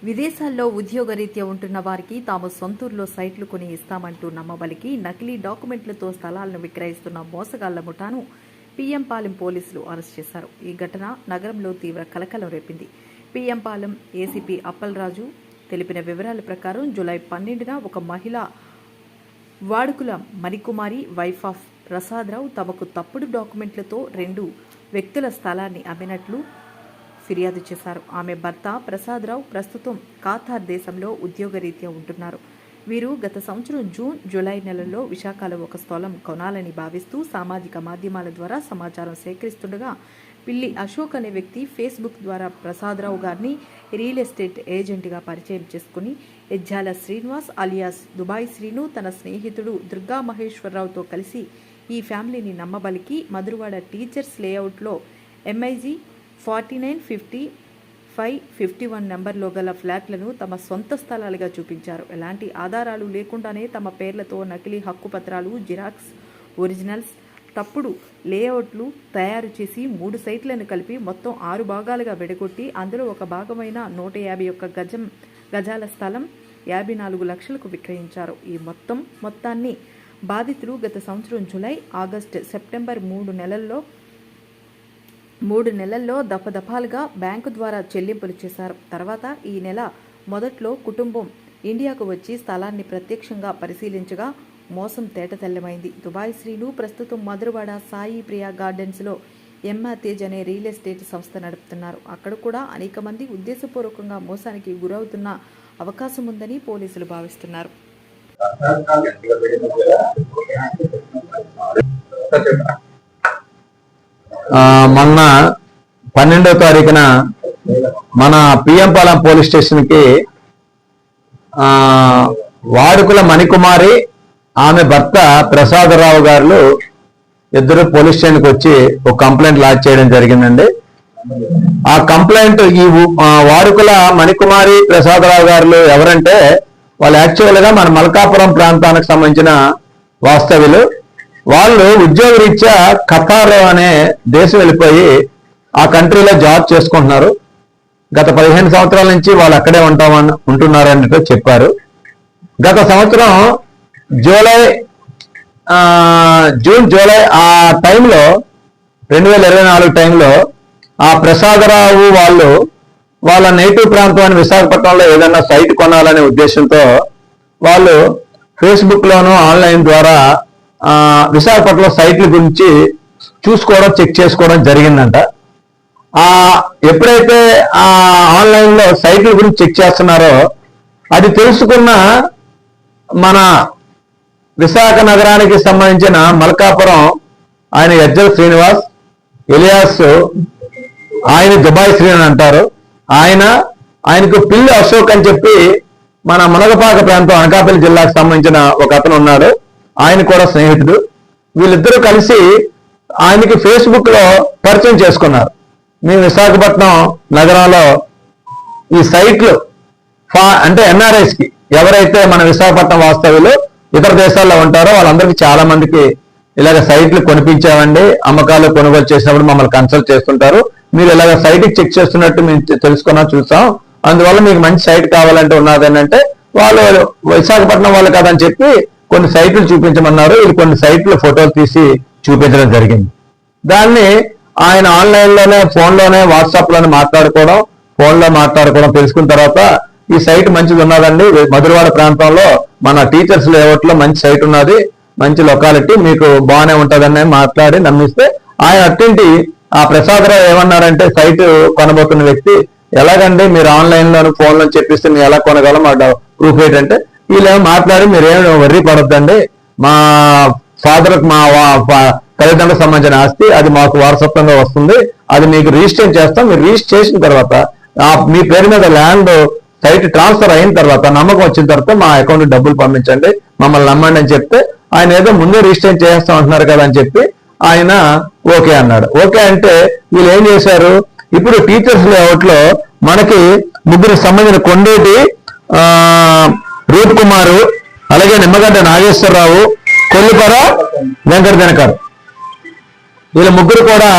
విదేశాల్లో ఉద్యోగరీత్యా ఉంటున్న వారికి తాము సొంతూరులో సైట్లు కొని ఇస్తామంటూ నమ్మబలికి నకిలీ డాక్యుమెంట్లతో స్థలాలను విక్రయిస్తున్న మోసగాళ్ల ముఠాను పిఎంపాలెం పోలీసులు అరెస్ట్ చేశారు. ఈ ఘటన నగరంలో తీవ్ర కలకలం రేపింది. పిఎంపాలెం ఏసీపీ అప్పలరాజు తెలిపిన వివరాల ప్రకారం జూలై 12న ఒక మహిళ వాడుకుల మణికుమారి వైఫ్ ఆఫ్ ప్రసాదరావు తమకు తప్పుడు డాక్యుమెంట్లతో 2 వ్యక్తుల స్థలాన్ని అమ్మినట్లు ఫిర్యాదు చేశారు. ఆమె భర్త ప్రసాదరావు ప్రస్తుతం ఖతార్ దేశంలో ఉద్యోగరీత్యా ఉంటున్నారు. వీరు గత సంవత్సరం జూన్, జూలై నెలల్లో విశాఖలో ఒక స్థలం కొనాలని భావిస్తూ సామాజిక మాధ్యమాల ద్వారా సమాచారం సేకరిస్తుండగా పిల్లి అశోక్ అనే వ్యక్తి ఫేస్బుక్ ద్వారా ప్రసాదరావు గారిని రియల్ ఎస్టేట్ ఏజెంట్గా పరిచయం చేసుకుని ఎజ్జాల శ్రీనివాస్ అలియాస్ దుబాయ్ శ్రీను తన స్నేహితుడు దుర్గా మహేశ్వరరావుతో కలిసి ఈ ఫ్యామిలీని నమ్మబలికి మధురవాడ టీచర్స్ లేఅవుట్లో MIG 495551 నెంబర్లో గల ఫ్లాట్లను తమ సొంత స్థలాలుగా చూపించారు. ఎలాంటి ఆధారాలు లేకుండానే తమ పేర్లతో నకిలీ హక్కు పత్రాలు, జిరాక్స్, ఒరిజినల్స్, తప్పుడు లేఅవుట్లు తయారు చేసి 3 సైట్లను కలిపి మొత్తం 6 భాగాలుగా విడగొట్టి అందులో ఒక భాగమైన 151 గజాల స్థలం 54 లక్షలకు విక్రయించారు. ఈ మొత్తాన్ని బాధితులు గత సంవత్సరం జూలై, ఆగస్టు, సెప్టెంబర్ 3 నెలల్లో దఫాలుగా బ్యాంకు ద్వారా చెల్లింపులు చేశారు. తర్వాత ఈ నెల మొదట్లో కుటుంబం ఇండియాకు వచ్చి స్థలాన్ని ప్రత్యక్షంగా పరిశీలించగా మోసం తేటతెల్లమైంది. దుబాయ్ శ్రీను ప్రస్తుతం మధురవాడ సాయి ప్రియా గార్డెన్స్లో తేజ్ అనే రియల్ ఎస్టేట్ సంస్థ నడుపుతున్నారు. అక్కడ కూడా అనేక మంది ఉద్దేశపూర్వకంగా మోసానికి గురవుతున్న అవకాశం ఉందని పోలీసులు భావిస్తున్నారు. మొన్న 12వ తారీఖున మన పిఎంపాలెం పోలీస్ స్టేషన్కి వాడుకుల మణికుమారి, ఆమె భర్త ప్రసాదరావు గారు ఇద్దరు పోలీస్ స్టేషన్కి వచ్చి ఒక కంప్లైంట్ లాడ్జ్ చేయడం జరిగిందండి. ఆ కంప్లైంట్ ఈ వాడుకుల మణికుమారి, ప్రసాదరావు గారు ఎవరంటే వాళ్ళు యాక్చువల్గా మన మల్కాపురం ప్రాంతానికి సంబంధించిన వాస్తవ్యులు. వాళ్ళు ఉద్యోగరీత్యా ఖతార్ అనే దేశం వెళ్ళిపోయి ఆ కంట్రీలో జాబ్ చేసుకుంటున్నారు. గత 15 సంవత్సరాల నుంచి వాళ్ళు అక్కడే ఉంటున్నారు అన్నట్టు చెప్పారు. గత సంవత్సరం జూన్, జూలై ఆ టైంలో 2024 టైంలో ఆ ప్రసాదరావు వాళ్ళ నేటివ్ ప్రాంతం విశాఖపట్నంలో ఏదైనా సైట్ కొనాలనే ఉద్దేశంతో వాళ్ళు ఫేస్బుక్లోనూ ఆన్లైన్ ద్వారా విశాఖపట్నంలో సైట్ల గురించి చూసుకోవడం, చెక్ చేసుకోవడం జరిగిందంట. ఎప్పుడైతే ఆ ఆన్లైన్లో సైట్ల గురించి చెక్ చేస్తున్నారో అది తెలుసుకున్న మన విశాఖ నగరానికి సంబంధించిన మల్కాపురం ఆయన ఎజ్జల శ్రీనివాస్ ఎలియాస్, ఆయన దుబాయ్ శ్రీని అంటారు, ఆయనకు పిల్లి అశోక్ అని చెప్పి మన మునగపాక ప్రాంతం అనకాపల్లి జిల్లాకు సంబంధించిన ఒక అతను ఉన్నాడు. ఆయన కూడా స్నేహితుడు. వీళ్ళిద్దరూ కలిసి ఆయనకి ఫేస్బుక్ లో పరిచయం చేసుకున్నారు. మేము విశాఖపట్నం నగరంలో ఈ సైట్లు అంటే NRIs కి ఎవరైతే మన విశాఖపట్నం వాస్తవ్యులు ఇతర దేశాల్లో ఉంటారో వాళ్ళందరికీ చాలా మందికి ఇలాగ సైట్లు కొనిపించామండి. అమ్మకాలు కొనుగోలు చేసినప్పుడు మమ్మల్ని కన్సల్ట్ చేస్తుంటారు. మీరు ఇలాగ సైట్కి చెక్ చేస్తున్నట్టు మేము చూసాం. అందువల్ల మీకు మంచి సైట్ కావాలంటే ఉన్నదేంటంటే వాళ్ళు విశాఖపట్నం వాళ్ళు కాదని చెప్పి కొన్ని సైట్లు చూపించమన్నారు. వీళ్ళు కొన్ని సైట్లు ఫోటోలు తీసి చూపించడం జరిగింది. దాన్ని ఆయన ఆన్లైన్లోనే, ఫోన్లోనే, వాట్సాప్లోనే ఫోన్లో మాట్లాడుకోవడం తెలుసుకున్న తర్వాత ఈ సైట్ మంచిది ఉన్నదండి, మధురవాడ ప్రాంతంలో మన టీచర్స్ లేఅవుట్లో మంచి సైట్ ఉన్నది, మంచి లొకాలిటీ, మీకు బాగానే ఉంటుందని మాట్లాడి నమ్మిస్తే ఆయన అట్టింటి ఆ ప్రసాదరావు ఏమన్నారంటే సైట్ కొనబోతున్న వ్యక్తి, ఎలాగండి మీరు ఆన్లైన్లోను ఫోన్లో చెప్పిస్తే మేము ఎలా కొనగలం, మా ప్రూఫ్ ఏంటంటే వీళ్ళేమో మాట్లాడి మీరేం వర్రీ పడొద్దండి, మా ఫాదర్కి మా తల్లిదండ్రులకు సంబంధించిన ఆస్తి అది మాకు వారసత్వంగా వస్తుంది, అది మీకు రిజిస్టర్ చేస్తాం, మీరు రిజిస్టర్ చేసిన తర్వాత మీ పేరు మీద ల్యాండ్ సైట్ ట్రాన్స్ఫర్ అయిన తర్వాత నమ్మకం వచ్చిన తర్వాత మా అకౌంట్ డబ్బులు పంపించండి, మమ్మల్ని నమ్మండి అని చెప్తే ఆయన ఏదో ముందే రిజిస్టర్ చేస్తాం అంటున్నారు కదా అని చెప్పి ఆయన ఓకే అన్నాడు. ఓకే అంటే వీళ్ళు ఏం చేశారు, ఇప్పుడు టీచర్స్ లేఅవుట్లో మనకి 3 సంబంధించిన కొండేటి రూప్ కుమారు, అలాగే నిమ్మగడ్డ నాగేశ్వరరావు, కొల్లిపర వెంకట దినకర్, వీళ్ళ 3 కూడా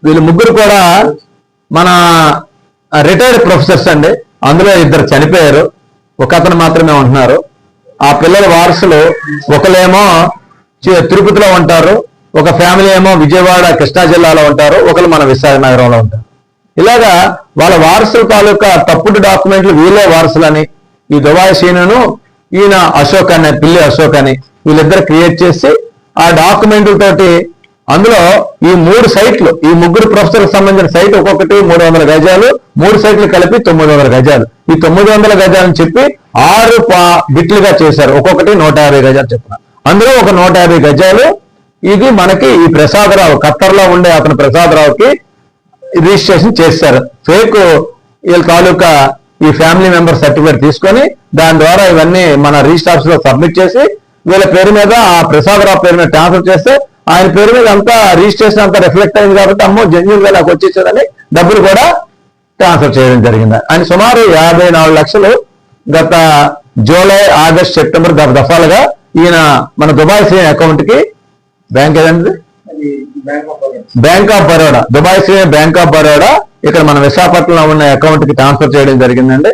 వీళ్ళు ముగ్గురు కూడా మన రిటైర్డ్ ప్రొఫెసర్స్ అండి. అందులో ఇద్దరు చనిపోయారు, ఒక అతను మాత్రమే ఉంటున్నారు. ఆ పిల్లల వారసులు ఒకళ్ళేమో తిరుపతిలో ఉంటారు, ఒక ఫ్యామిలీ ఏమో విజయవాడ కృష్ణా జిల్లాలో ఉంటారు, ఒకరు మన విశాఖ నగరంలో ఉంటారు. ఇలాగా వాళ్ళ వారసుల తాలూకా తప్పుడు డాక్యుమెంట్లు వీళ్ళే వారసులని ఈ దుబాయ్ సీనును ఈయన అశోక్ అనే పిల్లి అశోక్ అని వీళ్ళిద్దరు క్రియేట్ చేసి ఆ డాక్యుమెంట్లతోటి అందులో ఈ 3 సైట్లు, ఈ ముగ్గురు ప్రొఫెసర్లకు సంబంధించిన సైట్ ఒక్కొక్కటి 300 గజాలు, 3 సైట్లు కలిపి 900 గజాలు. ఈ 900 గజాలని చెప్పి 6 బిట్లుగా చేశారు, ఒక్కొక్కటి 150 గజాలు చెప్పిన. అందులో ఒక 150 గజాలు ఇది మనకి ఈ ప్రసాదరావు, ఖత్తర్లో ఉండే అతను ప్రసాదరావుకి రిజిస్ట్రేషన్ చేశారు. ఫేక్ వీళ్ళ తాలూకా ఈ ఫ్యామిలీ మెంబర్ సర్టిఫికేట్ తీసుకొని దాని ద్వారా ఇవన్నీ మన రిజిస్టర్ ఆఫీస్ లో సబ్మిట్ చేసి వీళ్ళ పేరు మీద ఆ ప్రసాదరావు పేరు మీద ట్రాన్స్ఫర్ చేస్తే ఆయన పేరు మీద అంతా రిజిస్ట్రేషన్ అంతా రిఫ్లెక్ట్ అయింది కాబట్టి అమ్మో జెన్యున్ గా నాకు వచ్చేసేదని డబ్బులు కూడా ట్రాన్స్ఫర్ చేయడం జరిగింది. ఆయన సుమారు 54 లక్షలు గత జూలై, ఆగస్ట్, సెప్టెంబర్ దఫాలుగా ఈయన మన దుబాయ్ శ్రీ అకౌంట్ కి బ్యాంక్ ఏదండి bank of Baroda, Dubai Sri bank of Baroda ఇక్కడ మన విశాఖపట్నంలో ఉన్న అకౌంట్ కి ట్రాన్స్ఫర్ చేయడం జరిగిందండి.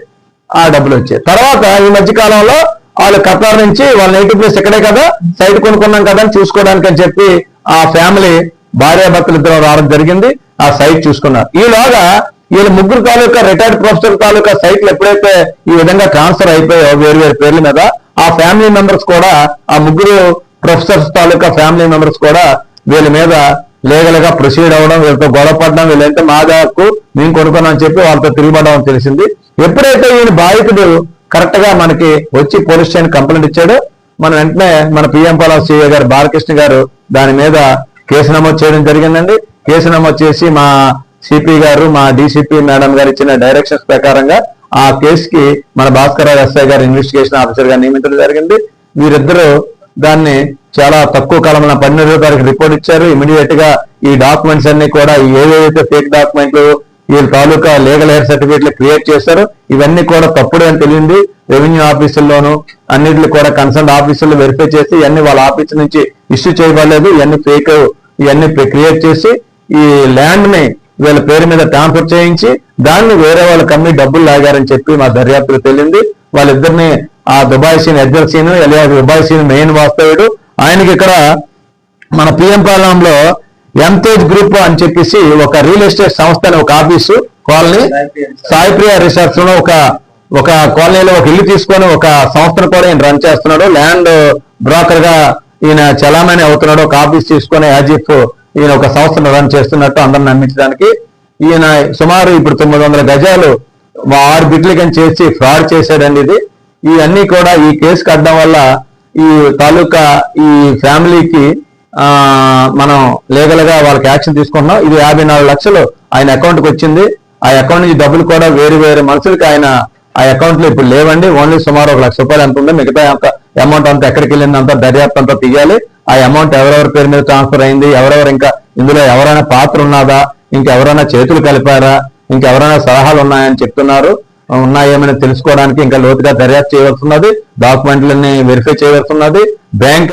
ఆ డబ్బులు వచ్చాయి. తర్వాత ఈ మధ్య కాలంలో వాళ్ళు ఖతార్ నుంచి వాళ్ళ నేటివ్ ప్లేస్ ఇక్కడే కదా, సైట్ కొనుక్కున్నాం కదా అని చూసుకోవడానికి అని చెప్పి ఆ ఫ్యామిలీ భార్యాభర్తలు ఇద్దరు రావడం జరిగింది. ఆ సైట్ చూసుకున్నారు. ఈలోగా వీళ్ళ ముగ్గురు తాలూకా రిటైర్డ్ ప్రొఫెసర్ తాలూకా సైట్లు ఎప్పుడైతే ఈ విధంగా ట్రాన్స్ఫర్ అయిపోయాయో వేరు వేరు పేర్ల మీద, ఆ ఫ్యామిలీ మెంబర్స్ కూడా ఆ ముగ్గురు ప్రొఫెసర్స్ తాలూకా ఫ్యామిలీ మెంబర్స్ కూడా వీళ్ళ మీద లీగల్ గా ప్రొసీడ్ అవ్వడం, వీళ్ళతో గొడవ పడడం, వీళ్ళంటే మా దాకు మేము కొనుక్కున్నాం అని చెప్పి వాళ్ళతో తిరిగిపడడం తెలిసింది. ఎప్పుడైతే ఈయన బాధితుడు కరెక్ట్ గా మనకి వచ్చి పోలీస్ స్టేషన్ కంప్లైంట్ ఇచ్చాడు, మనం వెంటనే మన పిఎం పాలెం సిఐ గారు బాలకృష్ణ గారు దాని మీద కేసు నమోదు చేయడం జరిగిందండి. కేసు నమోదు చేసి మా సిపి గారు, మా డిసిపి మేడం గారు ఇచ్చిన డైరెక్షన్స్ ప్రకారంగా ఆ కేసుకి మన భాస్కరరావు ఎస్ఐ గారు ఇన్వెస్టిగేషన్ ఆఫీసర్ గారు నియమించడం జరిగింది. వీరిద్దరూ దాన్ని చాలా తక్కువ కాలంలో 12వ తారీఖు రిపోర్ట్ ఇచ్చారు. ఇమీడియట్ గా ఈ డాక్యుమెంట్స్ అన్ని కూడా ఏవైతే ఫేక్ డాక్యుమెంట్లు వీళ్ళ తాలూకా లీగల్ హెయిర్ సర్టిఫికేట్లు క్రియేట్ చేశారు ఇవన్నీ కూడా తప్పుడు అని తెలియంది. రెవెన్యూ ఆఫీసుల్లోనూ అన్నింటిని కూడా కన్సర్న్ ఆఫీసుల్లో వెరిఫై చేసి ఇవన్నీ వాళ్ళ ఆఫీస్ నుంచి ఇష్యూ చేయబడలేదు, ఇవన్నీ ఫేక్, ఇవన్నీ క్రియేట్ చేసి ఈ ల్యాండ్ ని వీళ్ళ పేరు మీద ట్రాన్స్ఫర్ చేయించి దాన్ని వేరే వాళ్ళ కమ్మి డబ్బులు లాగారని చెప్పి మా దర్యాప్తులో తెలియంది. వాళ్ళిద్దరిని ఆ దుబాయ్ సీన్ ఎడ్జర్ సీన్ దుబాయ్ సీన్ మెయిన్ వాస్తవుడు ఆయనకి ఇక్కడ మన పిఎం పాలెంలో ఎంతేజ్ గ్రూప్ అని చెప్పేసి ఒక రియల్ ఎస్టేట్ సంస్థ అని ఒక ఆఫీసు కాలనీ సాయిప్రియ రిసార్ట్స్ లో ఒక కాలనీలో ఒక ఇల్లు తీసుకొని ఒక సంస్థను కూడా ఈయన రన్ చేస్తున్నాడు. ల్యాండ్ బ్రోకర్ గా ఈయన చలామణి అవుతున్నాడు. ఒక ఆఫీస్ తీసుకొని యాజిఫ్ ఈయన ఒక సంస్థను రన్ చేస్తున్నట్టు అందరిని నమ్మించడానికి ఈయన సుమారు ఇప్పుడు 900 గజాలు 6 బిట్లకని చేసి ఫ్రాడ్ చేశాడండి. ఇది ఇవన్నీ కూడా ఈ కేసు కట్టడం వల్ల ఈ తాలూకా ఈ ఫ్యామిలీకి మనం లీగల్ గా వాళ్ళకి యాక్షన్ తీసుకుంటున్నాం. ఇది 54 లక్షలు ఆయన అకౌంట్ కి వచ్చింది. ఆ అకౌంట్ నుంచి డబ్బులు కూడా వేరు వేరు మనుషులకి ఆయన ఆ అకౌంట్ లో ఇప్పుడు లేవండి. ఓన్లీ సుమారు 1 లక్ష రూపాయలు ఎంత ఉందో మిగతా అమౌంట్ అంతా ఎక్కడికి వెళ్ళిందంతా దర్యాప్తు అంతా తీయాలి. ఆ అమౌంట్ ఎవరెవరి పేరు మీద ట్రాన్స్ఫర్ అయింది, ఎవరెవరు ఇంకా ఇందులో ఎవరైనా పాత్ర ఉన్నదా, ఇంకెవరైనా చేతులు కలిపారా, ఇంకెవరైనా సలహాలు ఉన్నాయని చెప్తున్నారు. ఉన్నాయేమని తెలుసుకోవడానికి ఇంకా లోతుగా దర్యాప్తు చేయవలసి ఉన్నది. డాక్యుమెంట్లన్నీ వెరిఫై చేయవలసి ఉన్నది. బ్యాంక్